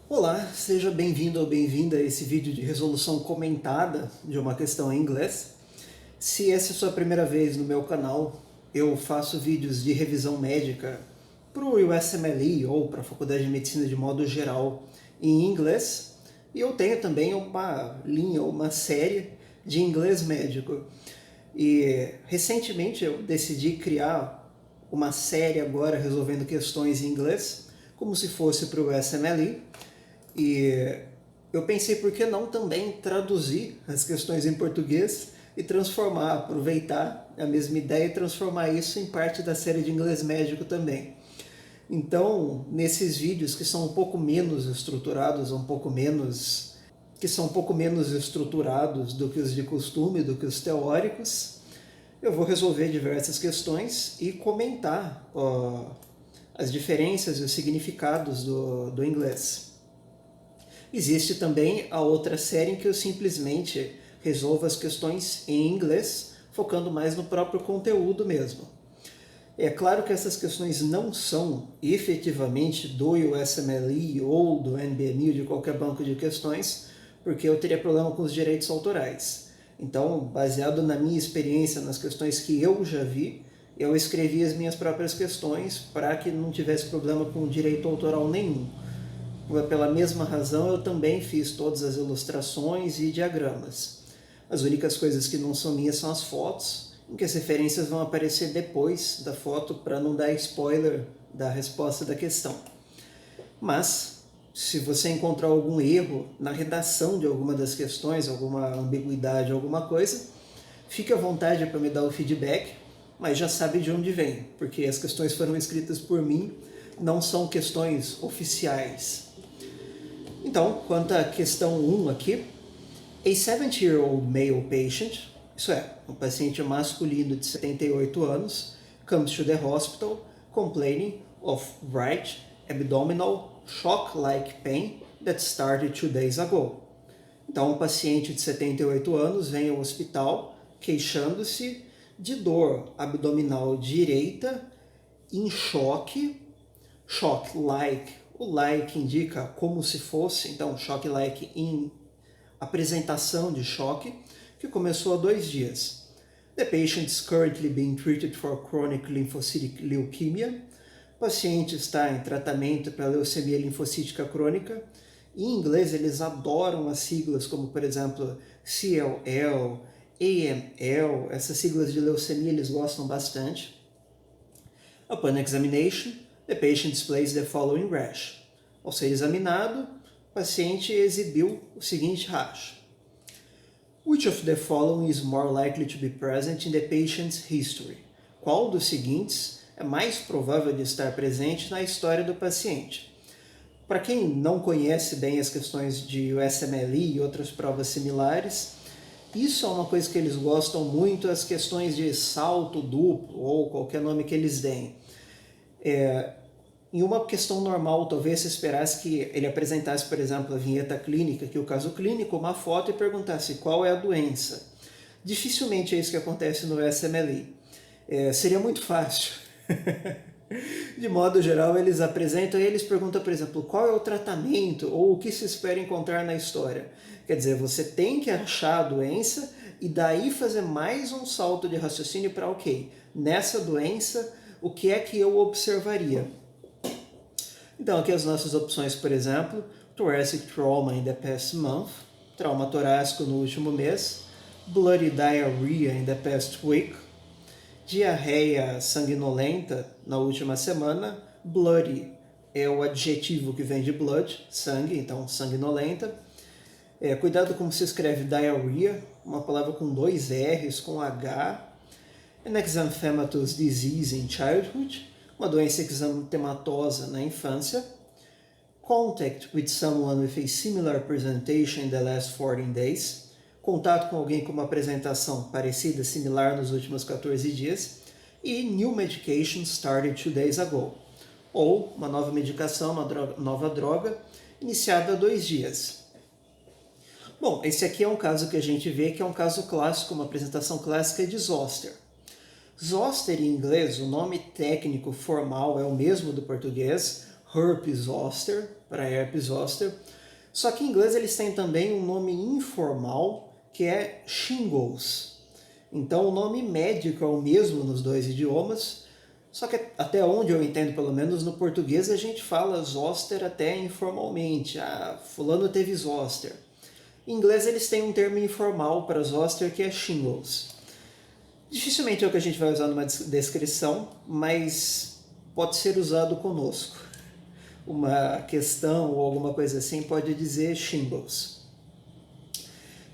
Olá, seja bem-vindo ou bem-vinda a esse vídeo de resolução comentada de uma questão em inglês. Se essa é a sua primeira vez no meu canal, eu faço vídeos de revisão médica para o USMLE ou para a Faculdade de Medicina de modo geral em inglês. E eu tenho também uma linha, uma série de inglês médico. E recentemente eu decidi criar uma série agora resolvendo questões em inglês, como se fosse para o USMLE. E eu pensei, por que não também traduzir as questões em português e transformar, aproveitar a mesma ideia e transformar isso em parte da série de inglês médico também. Então, nesses vídeos que são um pouco menos estruturados, que são um pouco menos estruturados do que os de costume, do que os teóricos, eu vou resolver diversas questões e comentar as diferenças e os significados do inglês. Existe também a outra série em que eu simplesmente resolvo as questões em inglês, focando mais no próprio conteúdo mesmo. É claro que essas questões não são efetivamente do USMLE ou do NBME ou de qualquer banco de questões, porque eu teria problema com os direitos autorais. Então, baseado na minha experiência, nas questões que eu já vi, eu escrevi as minhas próprias questões para que não tivesse problema com direito autoral nenhum. Pela mesma razão, eu também fiz todas as ilustrações e diagramas. As únicas coisas que não são minhas são as fotos, em que as referências vão aparecer depois da foto para não dar spoiler da resposta da questão. Mas, se você encontrar algum erro na redação de alguma das questões, alguma ambiguidade, alguma coisa, fique à vontade para me dar o feedback, mas já sabe de onde vem, porque as questões foram escritas por mim, não são questões oficiais. Então, quanto à questão 1 aqui, a 70-year-old male patient, isso é, um paciente masculino de 78 anos, comes to the hospital complaining of right abdominal shock-like pain that started 2 days ago. Então, um paciente de 78 anos vem ao hospital queixando-se de dor abdominal direita em choque, shock-like. O like indica como se fosse, então shock-like em apresentação de choque, que começou há 2 dias. The patient is currently being treated for chronic lymphocytic leukemia. O paciente está em tratamento para leucemia linfocítica crônica. Em inglês eles adoram as siglas como, por exemplo, CLL, AML, essas siglas de leucemia eles gostam bastante. Upon examination, the patient displays the following rash. Ao ser examinado, o paciente exibiu o seguinte rash. Which of the following is more likely to be present in the patient's history? Qual dos seguintes é mais provável de estar presente na história do paciente? Para quem não conhece bem as questões de USMLE e outras provas similares, isso é uma coisa que eles gostam muito, as questões de salto duplo ou qualquer nome que eles deem. Em uma questão normal, talvez se esperasse que ele apresentasse, por exemplo, a vinheta clínica, que é o caso clínico, uma foto e perguntasse qual é a doença. Dificilmente é isso que acontece no USMLE. Seria muito fácil. De modo geral, eles apresentam e eles perguntam, por exemplo, qual é o tratamento ou o que se espera encontrar na história. Quer dizer, você tem que achar a doença e daí fazer mais um salto de raciocínio para, ok, nessa doença, o que é que eu observaria? Então, aqui as nossas opções, por exemplo, thoracic trauma in the past month, trauma torácico no último mês, bloody diarrhea in the past week, diarreia sanguinolenta na última semana, bloody é o adjetivo que vem de blood, sangue, então sanguinolenta. Cuidado como se escreve diarrhea, uma palavra com 2 R's, com H. An exanthematous disease in childhood, uma doença exantematosa na infância. Contact with someone with a similar presentation in the last 14 days, contato com alguém com uma apresentação parecida, similar nos últimos 14 dias. E new medication started 2 days ago, ou uma nova medicação, uma nova droga, iniciada há 2 dias. Bom, esse aqui é um caso que a gente vê que é um caso clássico, uma apresentação clássica de Zoster. Zoster em inglês, o nome técnico formal é o mesmo do português, herpes zoster, para herpes zoster. Só que em inglês eles têm também um nome informal, que é shingles. Então o nome médico é o mesmo nos dois idiomas, só que até onde eu entendo, pelo menos no português, a gente fala zoster até informalmente. Ah, fulano teve zoster. Em inglês eles têm um termo informal para zoster que é shingles. Dificilmente é o que a gente vai usar numa descrição, mas pode ser usado conosco. Uma questão ou alguma coisa assim pode dizer shingles.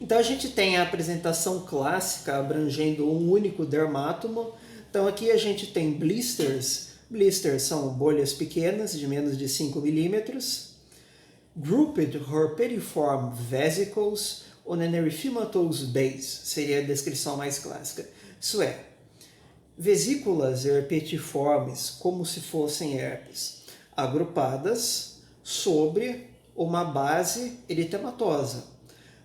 Então a gente tem a apresentação clássica abrangendo um único dermátomo. Então aqui a gente tem blisters. Blisters são bolhas pequenas de menos de 5 milímetros. Grouped herpetiform vesicles on an erythematous base seria a descrição mais clássica. Isso é, vesículas herpetiformes, como se fossem herpes, agrupadas sobre uma base eritematosa.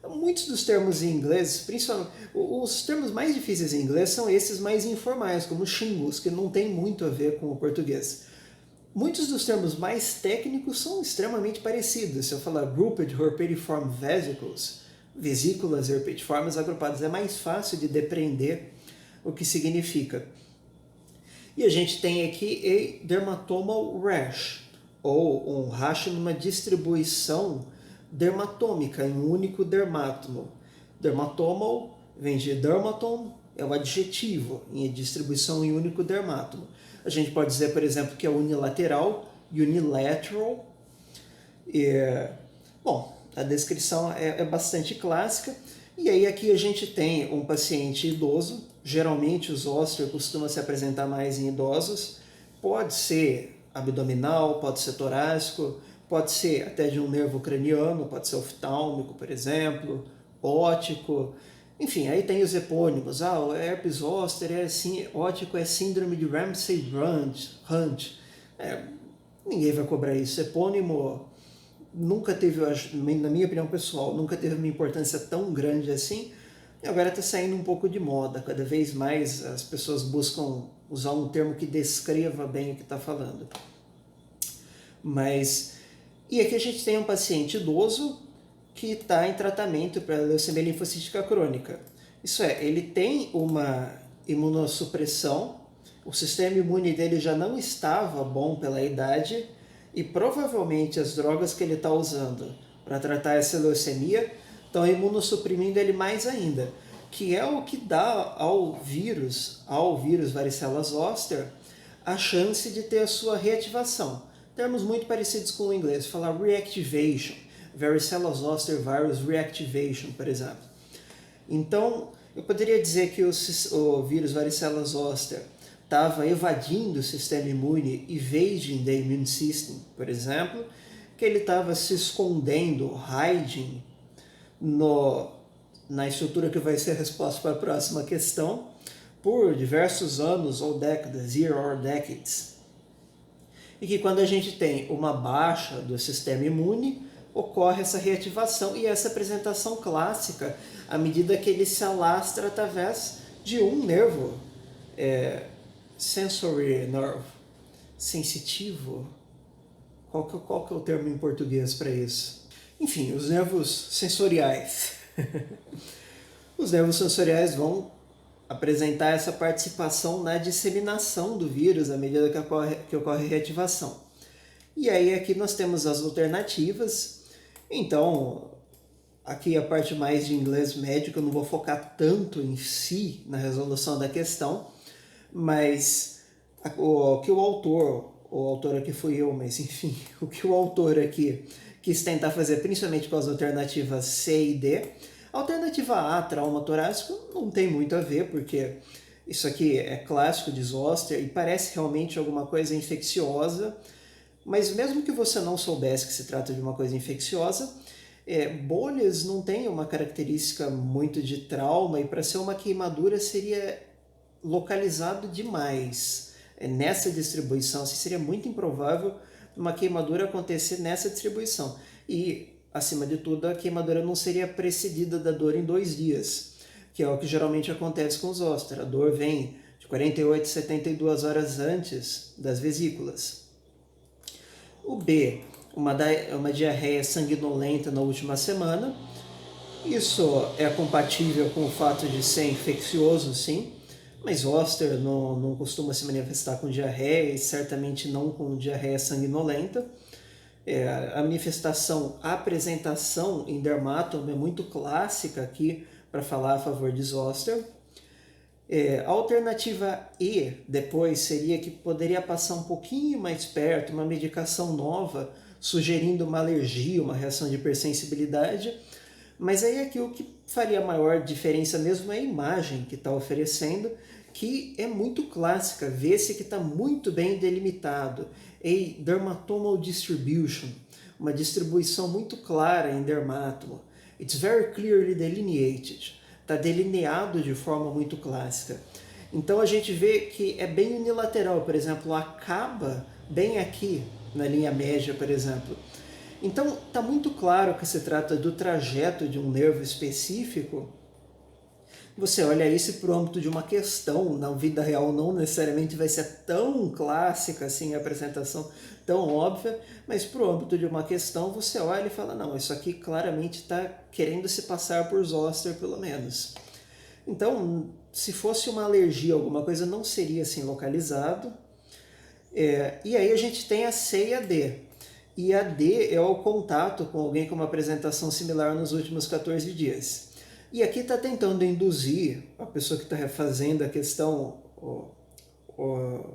Muitos dos termos em inglês, principalmente os termos mais difíceis em inglês são esses mais informais, como shingles, que não tem muito a ver com o português. Muitos dos termos mais técnicos são extremamente parecidos. Se eu falar grouped herpetiform vesicles, vesículas herpetiformes agrupadas, é mais fácil de depreender o que significa. E a gente tem aqui a dermatomal rash, ou um rash numa distribuição dermatômica, em um único dermátomo. Dermatomal vem de dermaton, é o adjetivo, em distribuição em único dermátomo. A gente pode dizer, por exemplo, que é unilateral, unilateral. Bom, a descrição é bastante clássica. E aí aqui a gente tem um paciente idoso, geralmente o zoster costuma se apresentar mais em idosos, pode ser abdominal, pode ser torácico, pode ser até de um nervo craniano, pode ser oftálmico, por exemplo, óptico, enfim, aí tem os epônimos, o herpes zoster é assim, óptico é síndrome de Ramsay-Hunt, ninguém vai cobrar isso, epônimo nunca teve, na minha opinião pessoal, nunca teve uma importância tão grande assim, e agora está saindo um pouco de moda, cada vez mais as pessoas buscam usar um termo que descreva bem o que está falando. E aqui a gente tem um paciente idoso que está em tratamento para leucemia linfocítica crônica. Isso é, ele tem uma imunossupressão, o sistema imune dele já não estava bom pela idade, e provavelmente as drogas que ele está usando para tratar essa leucemia estão imunossuprimindo ele mais ainda, que é o que dá ao vírus varicela zoster, a chance de ter a sua reativação. Termos muito parecidos com o inglês, falar reactivation, varicela zoster virus reactivation, por exemplo. Então, eu poderia dizer que o vírus varicela zoster estava evadindo o sistema imune, evading the immune system, por exemplo, que ele estava se escondendo, hiding, na estrutura que vai ser a resposta para a próxima questão, por diversos anos ou décadas, years or decades. E que quando a gente tem uma baixa do sistema imune, ocorre essa reativação e essa apresentação clássica, à medida que ele se alastra através de um nervo, sensory nerve, sensitivo. Qual que é o termo em português para isso? Enfim, os nervos sensoriais. Os nervos sensoriais vão apresentar essa participação na disseminação do vírus à medida que ocorre a reativação. E aí aqui nós temos as alternativas. Então, aqui a parte mais de inglês médico, eu não vou focar tanto em si na resolução da questão, mas o que o autor aqui fui eu, mas enfim, o que o autor aqui quis tentar fazer, principalmente com as alternativas C e D. A alternativa A, trauma torácico, não tem muito a ver, porque isso aqui é clássico de zoster e parece realmente alguma coisa infecciosa, mas mesmo que você não soubesse que se trata de uma coisa infecciosa, bolhas não têm uma característica muito de trauma, e para ser uma queimadura seria localizado demais. Nessa distribuição, seria muito improvável uma queimadura acontecer nessa distribuição. E, acima de tudo, a queimadura não seria precedida da dor em 2 dias, que é o que geralmente acontece com os zoster. A dor vem de 48 a 72 horas antes das vesículas. O B, uma diarreia sanguinolenta na última semana. Isso é compatível com o fato de ser infeccioso, sim, mas zoster não costuma se manifestar com diarreia e certamente não com diarreia sanguinolenta. A manifestação, a apresentação em dermatoma é muito clássica aqui para falar a favor de zoster. A alternativa E depois seria que poderia passar um pouquinho mais perto, uma medicação nova, sugerindo uma alergia, uma reação de hipersensibilidade, mas aí aqui o que faria maior diferença mesmo é a imagem que está oferecendo, que é muito clássica, vê-se que está muito bem delimitado. A dermatomal distribution, uma distribuição muito clara em dermatoma. It's very clearly delineated. Está delineado de forma muito clássica. Então a gente vê que é bem unilateral, por exemplo, acaba bem aqui na linha média, por exemplo. Então está muito claro que se trata do trajeto de um nervo específico. Você olha isso para o âmbito de uma questão, na vida real não necessariamente vai ser tão clássica assim a apresentação, tão óbvia, mas para o âmbito de uma questão você olha e fala, não, isso aqui claramente está querendo se passar por zoster pelo menos. Então, se fosse uma alergia, alguma coisa, não seria assim localizado. E aí a gente tem a C e a D. E a D é o contato com alguém com uma apresentação similar nos últimos 14 dias. E aqui está tentando induzir a pessoa que está refazendo a questão,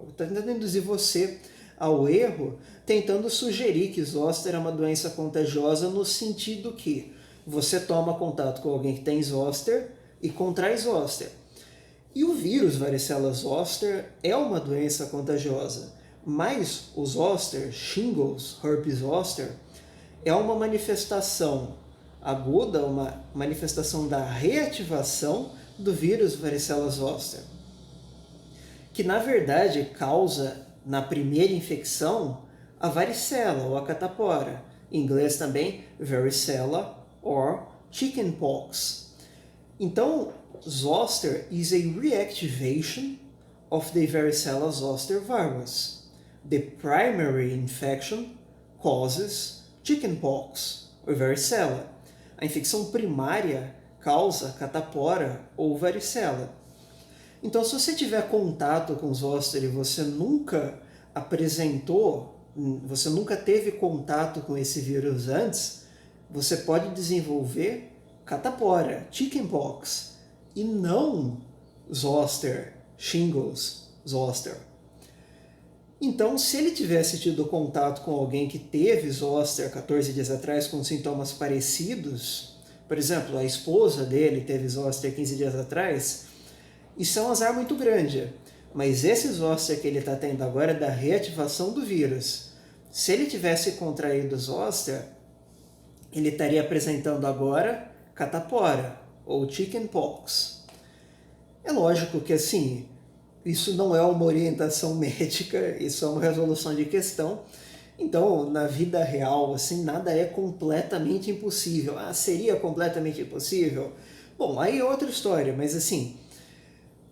está tentando induzir você ao erro, tentando sugerir que zoster é uma doença contagiosa no sentido que você toma contato com alguém que tem zoster e contrai zoster. E o vírus varicela zoster é uma doença contagiosa, mas o zoster, shingles, herpes zoster, é uma manifestação aguda, uma manifestação da reativação do vírus varicela zoster, que na verdade causa, na primeira infecção, a varicela ou a catapora, em inglês também varicella or chickenpox. Então, zoster is a reactivation of the varicella zoster virus. The primary infection causes chickenpox or varicella. A infecção primária causa catapora ou varicela. Então, se você tiver contato com zoster e você nunca apresentou, você nunca teve contato com esse vírus antes, você pode desenvolver catapora, chickenpox, e não zoster, shingles, zoster. Então, se ele tivesse tido contato com alguém que teve zoster 14 dias atrás com sintomas parecidos, por exemplo, a esposa dele teve zoster 15 dias atrás, isso é um azar muito grande. Mas esse zoster que ele está tendo agora é da reativação do vírus. Se ele tivesse contraído zoster, ele estaria apresentando agora catapora ou chickenpox. É lógico que assim, isso não é uma orientação médica, isso é uma resolução de questão. Então, na vida real, assim, nada é completamente impossível. Ah, seria completamente impossível? Bom, aí é outra história, mas assim,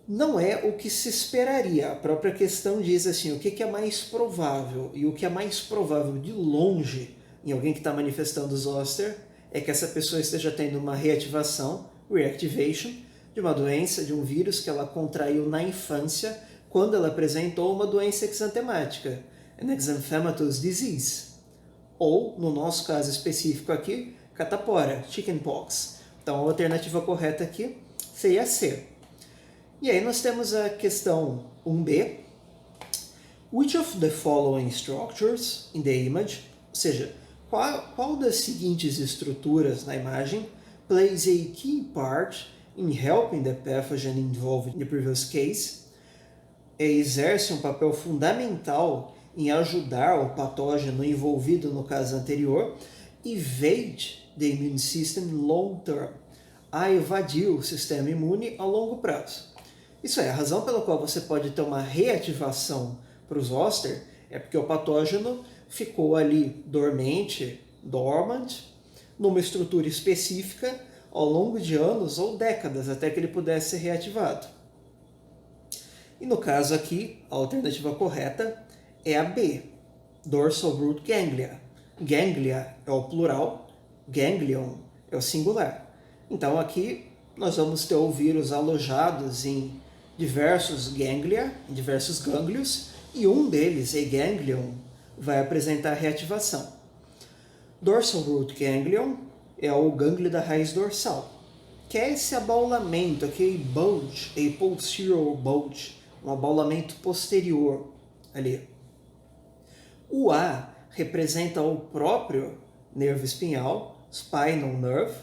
não é o que se esperaria. A própria questão diz assim, o que é mais provável? E o que é mais provável de longe em alguém que está manifestando zoster é que essa pessoa esteja tendo uma reativação, reactivation, de uma doença, de um vírus que ela contraiu na infância, quando ela apresentou uma doença exantemática, an exanthematous disease. Ou, no nosso caso específico aqui, catapora, chickenpox. Então, a alternativa correta aqui seria C. E aí nós temos a questão 1b. Which of the following structures in the image, ou seja, qual das seguintes estruturas na imagem plays a key part in helping the pathogen involved in the previous case, exerce um papel fundamental em ajudar o patógeno envolvido no caso anterior, evade the immune system long term, a evadir o sistema imune a longo prazo. Isso é, a razão pela qual você pode ter uma reativação para o zoster é porque o patógeno ficou ali dormente, dormant, numa estrutura específica ao longo de anos ou décadas até que ele pudesse ser reativado. E no caso aqui, a alternativa correta é a B, dorsal root ganglia. Ganglia é o plural, ganglion é o singular. Então aqui nós vamos ter o vírus alojados em diversos ganglia, em diversos gânglios, e um deles, a ganglion, vai apresentar reativação. Dorsal root ganglion é o gânglio da raiz dorsal, que é esse abaulamento, aquele bulge, a posterior bulge, um abaulamento posterior ali. O A representa o próprio nervo espinhal, spinal nerve,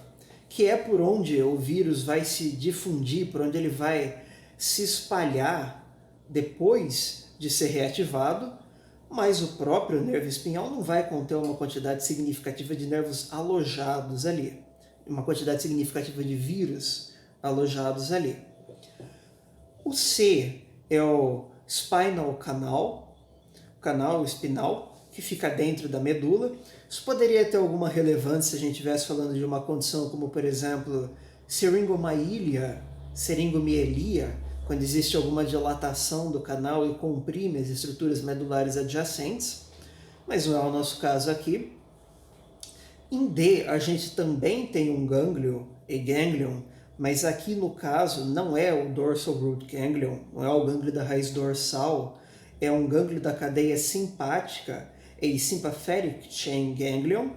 que é por onde o vírus vai se difundir, por onde ele vai se espalhar depois de ser reativado, mas o próprio nervo espinhal não vai conter uma quantidade significativa de nervos alojados ali, uma quantidade significativa de vírus alojados ali. O C é o spinal canal, canal espinal, que fica dentro da medula. Isso poderia ter alguma relevância se a gente estivesse falando de uma condição como, por exemplo, seringomielia, quando existe alguma dilatação do canal e comprime as estruturas medulares adjacentes, mas não é o nosso caso aqui. Em D, a gente também tem um gânglio, a ganglion, mas aqui no caso não é o dorsal root ganglion, não é o gânglio da raiz dorsal, é um gânglio da cadeia simpática, a sympathetic chain ganglion.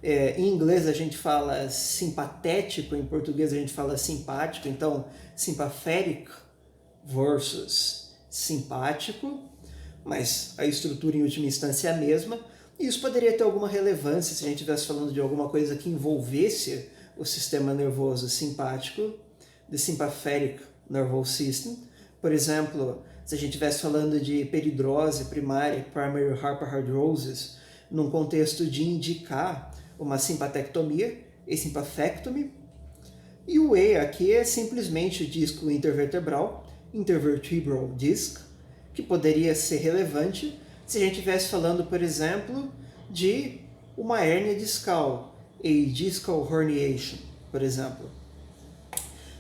Em inglês a gente fala simpatético, em português a gente fala simpático, então sympathetic versus simpático, mas a estrutura em última instância é a mesma. E isso poderia ter alguma relevância se a gente estivesse falando de alguma coisa que envolvesse o sistema nervoso simpático, the sympathetic nervous system. Por exemplo, se a gente estivesse falando de peridrose primária, primary hyperhidrosis, num contexto de indicar uma simpatectomia, a sympathectomy. E o E aqui é simplesmente o disco intervertebral, intervertebral disc, que poderia ser relevante se a gente estivesse falando, por exemplo, de uma hérnia discal, a discal herniation, por exemplo.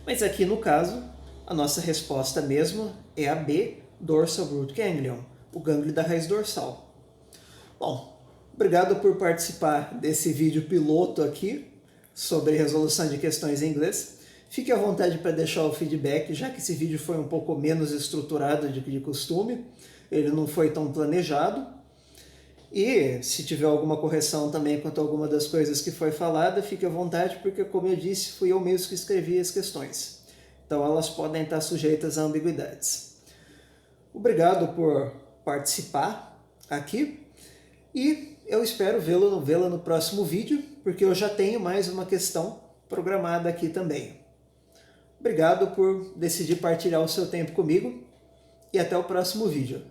Mas aqui no caso, a nossa resposta mesmo é a B, dorsal root ganglion, o gânglio da raiz dorsal. Bom, obrigado por participar desse vídeo piloto aqui sobre resolução de questões em inglês. Fique à vontade para deixar o feedback, já que esse vídeo foi um pouco menos estruturado do que de costume, ele não foi tão planejado. E se tiver alguma correção também quanto a alguma das coisas que foi falada, fique à vontade, porque, como eu disse, fui eu mesmo que escrevi as questões. Então elas podem estar sujeitas a ambiguidades. Obrigado por participar aqui e eu espero vê-la no próximo vídeo, porque eu já tenho mais uma questão programada aqui também. Obrigado por decidir partilhar o seu tempo comigo e até o próximo vídeo.